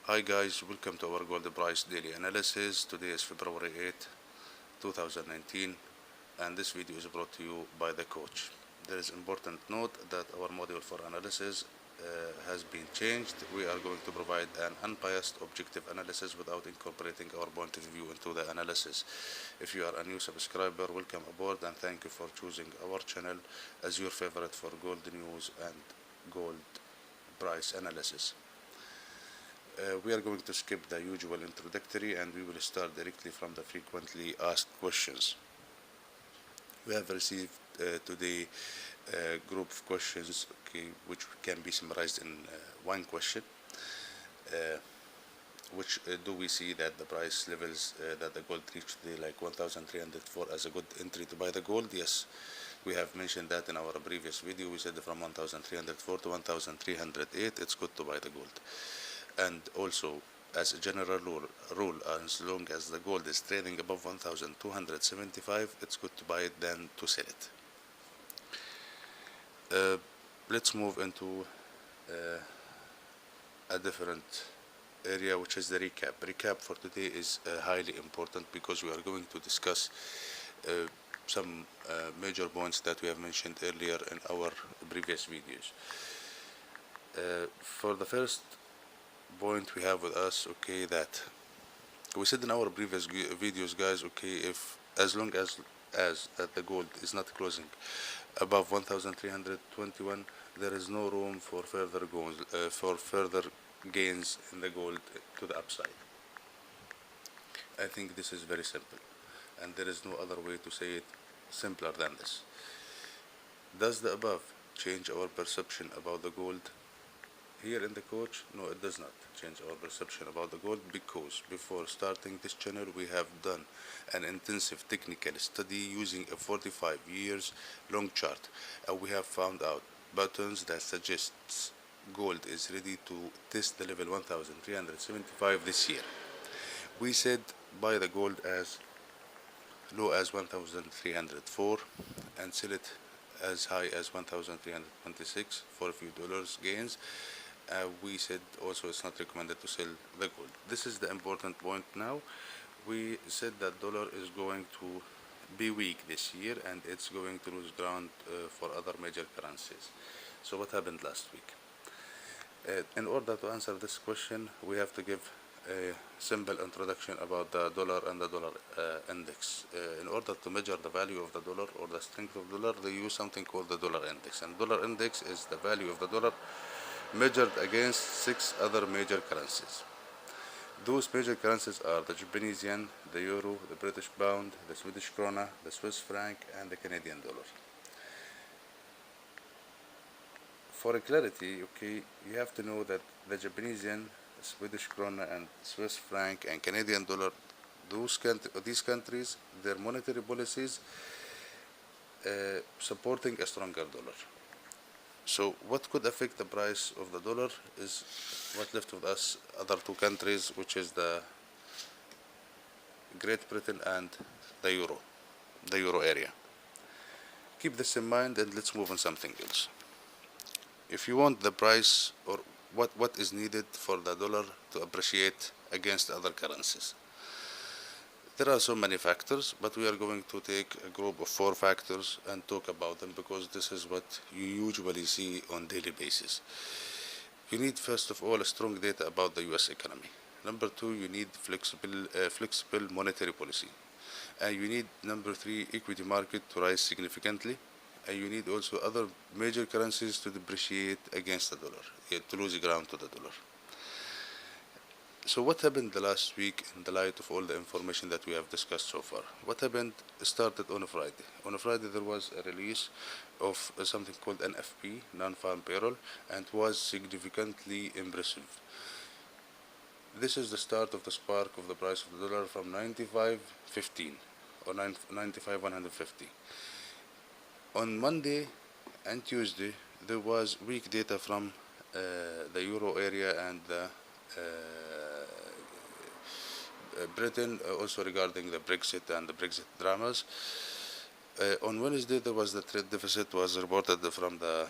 Hi guys, welcome to our gold price daily analysis. Today is February 8th, 2019, and this video is brought to you by the coach. There is important note that our module for analysis has been changed. We are going to provide an unbiased objective analysis without incorporating our point of view into the analysis. If you are a new subscriber, welcome aboard and thank you for choosing our channel as your favorite for gold news and gold price analysis. We are going to skip the usual introductory and we will start directly from the frequently asked questions. We have received today a group of questions, which can be summarized in one question. Which do we see that the price levels that the gold reached today, like 1,304, as a good entry to buy the gold? Yes, we have mentioned that in our previous video. We said from 1,304 to 1,308 it's good to buy the gold. And also, as a general rule, as long as the gold is trading above 1,275, it's good to buy it than to sell it. Let's move into a different area, which is the recap. Recap for today is highly important because we are going to discuss some major points that we have mentioned earlier in our previous videos. For the first point we have with us, that we said in our previous videos, guys, if as long as that the gold is not closing above 1,321, there is no room for further gains in the gold to the upside. I think this is very simple, and there is no other way to say it simpler than this. Does the above change our perception about the gold? Here in the coach, no, it does not change our perception about the gold, because before starting this channel we have done an intensive technical study using a 45 years long chart, and we have found out patterns that suggests gold is ready to test the level 1,375 this year. We said buy the gold as low as 1,304 and sell it as high as 1,326 for a few dollars gains. We said also it's not recommended to sell the gold. This is the important point now. We said that dollar is going to be weak this year and it's going to lose ground for other major currencies. So what happened last week? In order to answer this question, we have to give a simple introduction about the dollar and the dollar index. In order to measure the value of the dollar or the strength of the dollar, they use something called the dollar index. And dollar index is the value of the dollar measured against 6 other major currencies. Those major currencies are the Japanese yen, the euro, the British pound, the Swedish krona, the Swiss franc, and the Canadian dollar. For clarity, you have to know that the Japanese yen, Swedish krona, and Swiss franc and Canadian dollar, these countries, their monetary policies supporting a stronger dollar. So what could affect the price of the dollar is what left with us other two countries, which is the Great Britain and the euro area. Keep this in mind and let's move on something else. If you want the price, or what is needed for the dollar to appreciate against other currencies, there are so many factors, but we are going to take a group of 4 factors and talk about them because this is what you usually see on daily basis. You need, first of all, a strong data about the US economy. Number 2, you need flexible monetary policy. And you need, number 3, equity market to rise significantly. And you need also other major currencies to depreciate against the dollar, to lose ground to the dollar. So what happened the last week in the light of all the information that we have discussed so far? What happened started on a Friday. On a Friday there was a release of something called NFP, non-farm payroll, and was significantly impressive. This is the start of the spark of the price of the dollar from 95.15 or 95.150. On Monday and Tuesday there was weak data from the euro area and the Britain, also regarding the Brexit and the Brexit dramas. On Wednesday there was the trade deficit was reported from the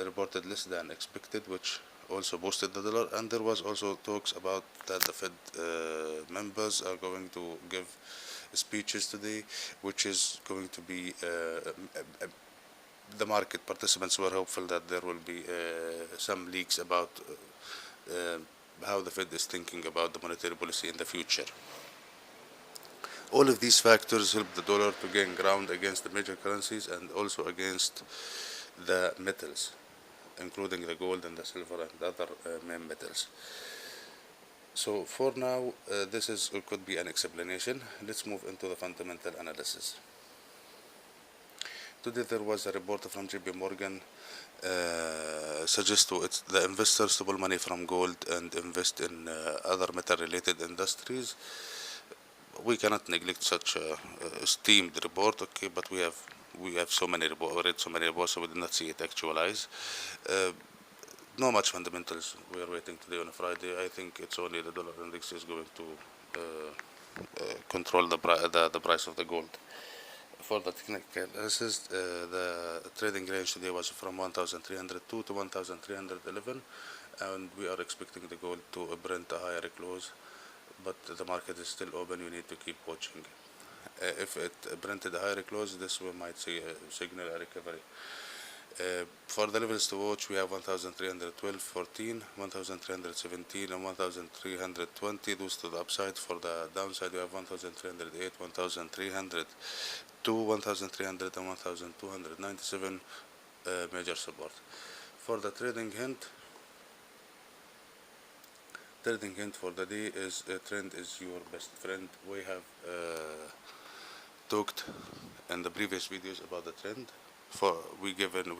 reported less than expected, which also boosted the dollar, and there was also talks about that the Fed members are going to give speeches today, which is going to be the market participants were hopeful that there will be some leaks about how the Fed is thinking about the monetary policy in the future. All of these factors help the dollar to gain ground against the major currencies and also against the metals, including the gold and the silver and other main metals. So for now, this could be an explanation. Let's move into the fundamental analysis. Today there was a report from JP Morgan suggests to the investors to pull money from gold and invest in other metal-related industries. We cannot neglect such a esteemed report, okay, but we have so many read so many reports, so we did not see it actualize. No much fundamentals. We are waiting today on a Friday. I think it's only the dollar index is going to control the price of the gold. For the technical analysis, the trading range today was from 1,302 to 1,311, and we are expecting the gold to print a higher close, but the market is still open. You need to keep watching. If it printed a higher close, this we might see a signal a recovery. For the levels to watch, we have 1,312.14, 1,317, and 1,320. Those to the upside. For the downside, we have 1,308, 1,302, 1,300, and 1,297 major support. For the trading hint for the day is trend is your best friend. We have talked in the previous videos about the trend. We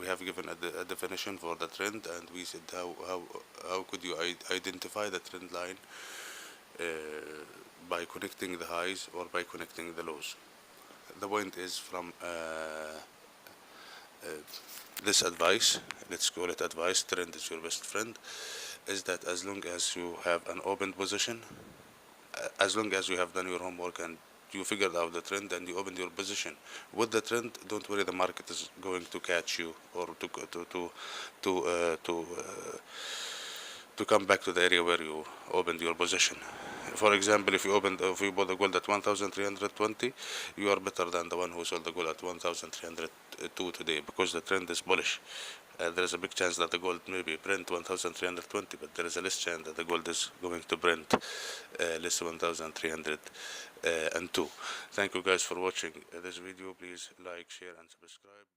have given a definition for the trend, and we said how could you identify the trend line by connecting the highs or by connecting the lows. The point is from this advice, let's call it advice, trend is your best friend, is that as long as you have an open position, as long as you have done your homework and you figured out the trend and you opened your position with the trend, don't worry, the market is going to catch you or to come back to the area where you opened your position. For example, if you bought the gold at 1,320, you are better than the one who sold the gold at 1,302 today, because the trend is bullish. There is a big chance that the gold maybe print 1,320, but there is a less chance that the gold is going to print less 1,302. Thank you guys for watching this video. Please like, share, and subscribe.